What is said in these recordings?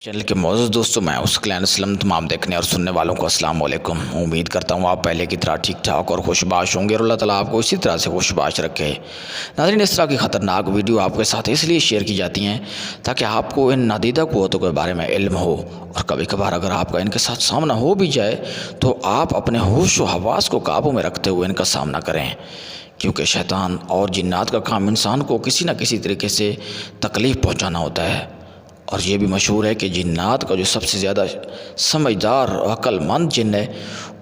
Channel کے معزز دوستوں، میں اسکلین اسلم تمام دیکھنے اور سننے والوں کو السلام علیکم۔ امید کرتا ہوں آپ پہلے کی طرح ٹھیک ٹھاک اور خوشباش ہوں گے اور اللہ تعالیٰ آپ کو اسی طرح سے خوشباش رکھے۔ ناظرین، اس طرح کی خطرناک ویڈیو آپ کے ساتھ اس لیے شیئر کی جاتی ہیں تاکہ آپ کو ان نادیدہ قوتوں کے بارے میں علم ہو، اور کبھی کبھار اگر آپ کا ان کے ساتھ سامنا ہو بھی جائے تو آپ اپنے ہوش و حواس کو قابو میں رکھتے ہوئے ان کا سامنا کریں، کیونکہ شیطان اور جنات کا کام انسان کو کسی نہ کسی طریقے سے تکلیف پہنچانا ہوتا ہے۔ اور یہ بھی مشہور ہے کہ جنات کا جو سب سے زیادہ سمجھدار اور عقل مند جن ہے،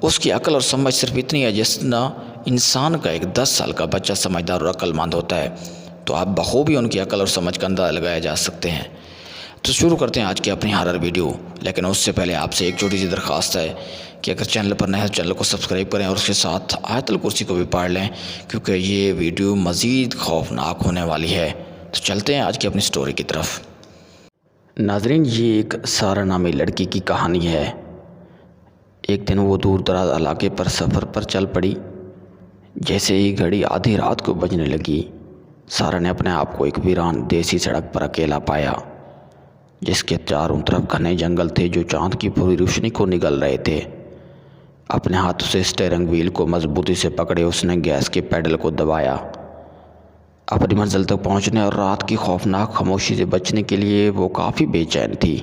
اس کی عقل اور سمجھ صرف اتنی ہے جتنا انسان کا ایک 10 سال کا بچہ سمجھدار اور عقل مند ہوتا ہے۔ تو آپ بخوبی ان کی عقل اور سمجھ کا اندازہ لگایا جا سکتے ہیں۔ تو شروع کرتے ہیں آج کی اپنی ہارر ویڈیو، لیکن اس سے پہلے آپ سے ایک چھوٹی سی درخواست ہے کہ اگر چینل پر نئے ہیں چینل کو سبسکرائب کریں اور اس کے ساتھ آیت الکرسی کو بھی پڑھ لیں، کیونکہ یہ ویڈیو مزید خوفناک ہونے والی ہے۔ تو چلتے ہیں آج کی اپنی سٹوری کی طرف۔ ناظرین، یہ ایک سارہ نامی لڑکی کی کہانی ہے۔ ایک دن وہ دور دراز علاقے پر سفر پر چل پڑی۔ جیسے ہی گھڑی آدھی رات کو بجنے لگی، سارہ نے اپنے آپ کو ایک ویران دیسی سڑک پر اکیلا پایا، جس کے چاروں طرف گھنے جنگل تھے جو چاند کی پوری روشنی کو نگل رہے تھے۔ اپنے ہاتھوں سے اسٹیئرنگ وہیل کو مضبوطی سے پکڑے اس نے گیس کے پیڈل کو دبایا۔ اپنی منزل تک پہنچنے اور رات کی خوفناک خاموشی سے بچنے کے لیے وہ کافی بے چین تھی،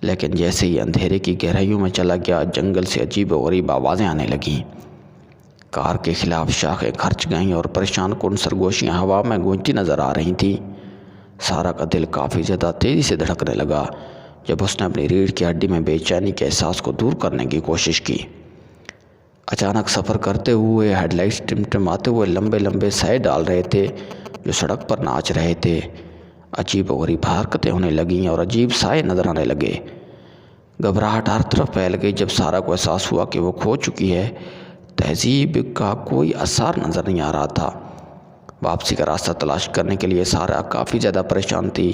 لیکن جیسے ہی اندھیرے کی گہرائیوں میں چلا گیا، جنگل سے عجیب و غریب آوازیں آنے لگیں۔ کار کے خلاف شاخیں کھرچ گئیں اور پریشان کن سرگوشیاں ہوا میں گونجتی نظر آ رہی تھیں۔ سارہ کا دل کافی زیادہ تیزی سے دھڑکنے لگا جب اس نے اپنی ریڑھ کی ہڈی میں بے چینی کے احساس کو دور کرنے کی کوشش کی۔ اچانک سفر کرتے ہوئے ہیڈ لائٹس ٹمٹماتے ہوئے لمبے لمبے سائے ڈال رہے تھے جو سڑک پر ناچ رہے تھے۔ عجیب و غریب حرکتیں ہونے لگیں اور عجیب سائے نظر آنے لگے۔ گھبراہٹ ہر طرف پھیل گئی جب سارہ کو احساس ہوا کہ وہ کھو چکی ہے۔ تہذیب کا کوئی اثر نظر نہیں آ رہا تھا۔ واپسی کا راستہ تلاش کرنے کے لیے سارہ کافی زیادہ پریشان تھی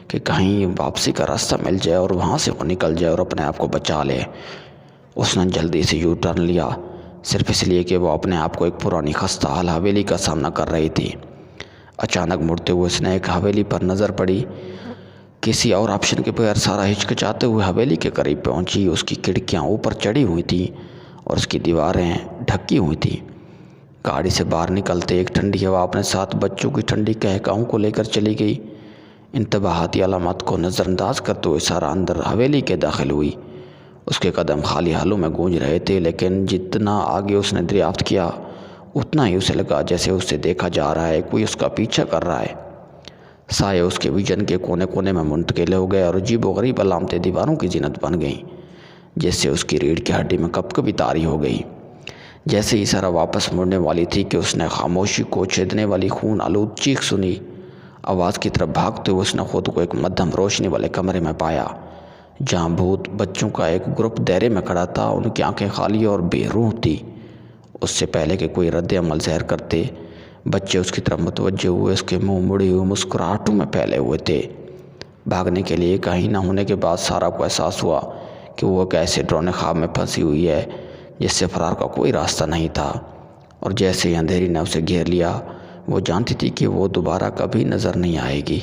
کہ کہیں واپسی کا راستہ مل جائے اور وہاں سے وہ نکل جائے اور اپنے آپ کو بچا لے۔ اس نے جلدی سے یو ٹرن لیا، صرف اس لیے کہ وہ اپنے آپ کو ایک پرانی خستہ حال حویلی کا سامنا کر رہی تھی۔ اچانک مڑتے ہوئے اس نے ایک حویلی پر نظر پڑی۔ کسی اور آپشن کے بغیر سارہ ہچکچاتے ہوئے حویلی کے قریب پہنچی۔ اس کی کھڑکیاں اوپر چڑھی ہوئی تھیں اور اس کی دیواریں ڈھکی ہوئی تھیں۔ گاڑی سے باہر نکلتے ایک ٹھنڈی ہوا اپنے ساتھ بچوں کی ٹھنڈی قہقہوں کو لے کر چلی گئی۔ انتباہاتی علامات کو نظر انداز کرتے ہوئے سارہ اندر حویلی کے داخل ہوئی۔ اس کے قدم خالی حالوں میں گونج رہے تھے، لیکن جتنا آگے اس نے دریافت کیا اتنا ہی اسے لگا جیسے اسے دیکھا جا رہا ہے، کوئی اس کا پیچھا کر رہا ہے۔ سائے اس کے ویژن کے کونے کونے میں منتقل ہو گئے اور عجیب و غریب علامتیں دیواروں کی زینت بن گئیں، جس سے اس کی ریڑھ کی ہڈی میں کپ کپی طاری ہو گئی۔ جیسے ہی سارہ واپس مڑنے والی تھی کہ اس نے خاموشی کو چھیدنے والی خون آلود چیخ سنی۔ آواز کی طرف بھاگتے ہوئے اس نے خود کو ایک مدھم روشنی والے کمرے میں پایا، جہاں بھوت بچوں کا ایک گروپ دائرے میں کھڑا تھا۔ ان کی آنکھیں خالی اور بے روح تھی۔ اس سے پہلے کہ کوئی رد عمل ظاہر کرتے، بچے اس کی طرف متوجہ ہوئے، اس کے منہ مڑے ہوئے مسکراہٹوں میں پھیلے ہوئے تھے۔ بھاگنے کے لیے کہیں نہ ہونے کے بعد سارہ کو احساس ہوا کہ وہ ایک ایسے ڈراؤنے خواب میں پھنسی ہوئی ہے جس سے فرار کا کوئی راستہ نہیں تھا، اور جیسے ہی اندھیری نے اسے گھیر لیا، وہ جانتی تھی کہ وہ دوبارہ کبھی نظر نہیں آئے گی۔